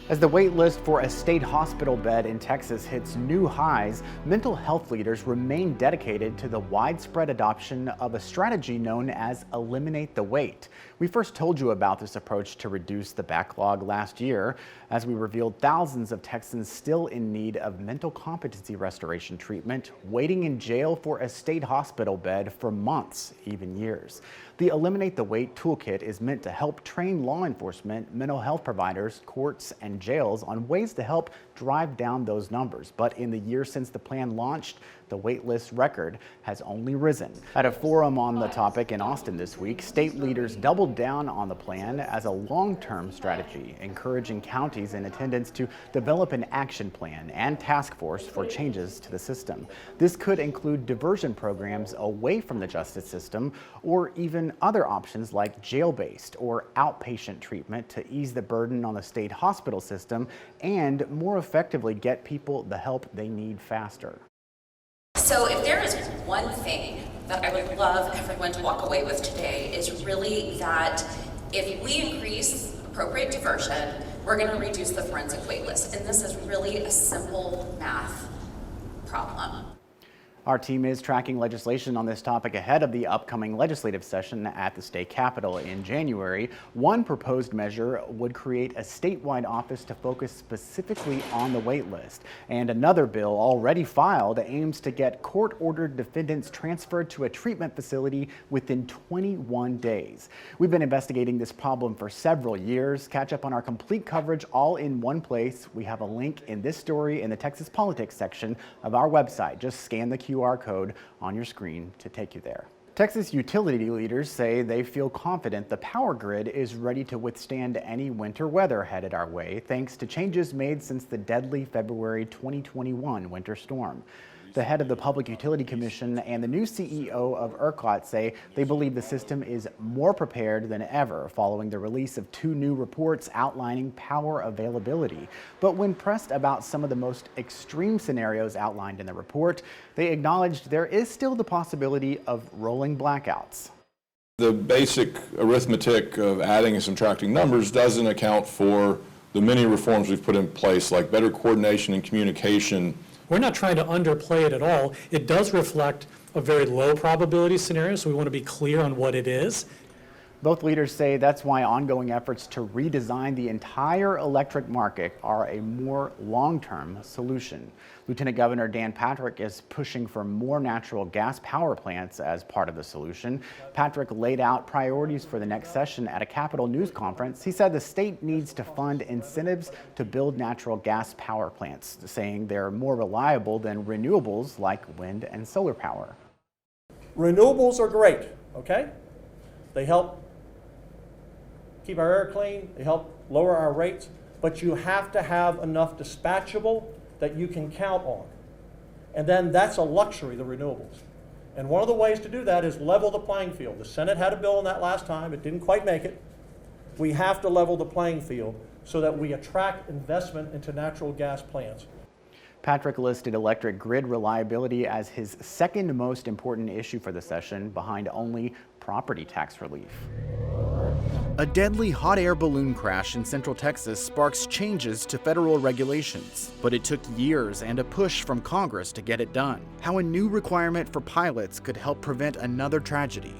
As the wait list for a state hospital bed in Texas hits new highs, mental health leaders remain dedicated to the widespread adoption of a strategy known as Eliminate the Wait. We first told you about this approach to reduce the backlog last year, as we revealed thousands of Texans still in need of mental competency restoration treatment, waiting in jail for a state hospital bed for months, even years. The Eliminate the Wait toolkit is meant to help train law enforcement, mental health providers, courts, and jails on ways to help drive down those numbers. But in the year since the plan launched, the waitlist record has only risen. At a forum on the topic in Austin this week, state leaders doubled down on the plan as a long-term strategy, encouraging counties in attendance to develop an action plan and task force for changes to the system. This could include diversion programs away from the justice system, or even other options like jail-based or outpatient treatment to ease the burden on the state hospital system and more effectively get people the help they need faster. So if there is one thing that I would love everyone to walk away with today, is really that if we increase appropriate diversion, we're going to reduce the forensic wait list. And this is really a simple math problem. Our team is tracking legislation on this topic ahead of the upcoming legislative session at the state capitol in January. One proposed measure would create a statewide office to focus specifically on the wait list. And another bill already filed aims to get court-ordered defendants transferred to a treatment facility within 21 days. We've been investigating this problem for several years. Catch up on our complete coverage all in one place. We have a link in this story in the Texas Politics section of our website. Just scan the QR code on your screen to take you there. Texas utility leaders say they feel confident the power grid is ready to withstand any winter weather headed our way, thanks to changes made since the deadly February 2021 winter storm. The head of the Public Utility Commission and the new CEO of ERCOT say they believe the system is more prepared than ever following the release of two new reports outlining power availability. But when pressed about some of the most extreme scenarios outlined in the report, they acknowledged there is still the possibility of rolling blackouts. The basic arithmetic of adding and subtracting numbers doesn't account for the many reforms we've put in place, like better coordination and communication. We're not trying to underplay it at all. It does reflect a very low probability scenario, so we want to be clear on what it is. Both leaders say that's why ongoing efforts to redesign the entire electric market are a more long-term solution. Lieutenant Governor Dan Patrick is pushing for more natural gas power plants as part of the solution. Patrick laid out priorities for the next session at a Capitol News conference. He said the state needs to fund incentives to build natural gas power plants, saying they're more reliable than renewables like wind and solar power. Renewables are great, okay? They help keep our air clean, they help lower our rates, but you have to have enough dispatchable that you can count on. And then that's a luxury, the renewables. And one of the ways to do that is level the playing field. The Senate had a bill on that last time, it didn't quite make it. We have to level the playing field so that we attract investment into natural gas plants. Patrick listed electric grid reliability as his second most important issue for the session, behind only property tax relief. A deadly hot air balloon crash in Central Texas sparks changes to federal regulations, but it took years and a push from Congress to get it done. How a new requirement for pilots could help prevent another tragedy.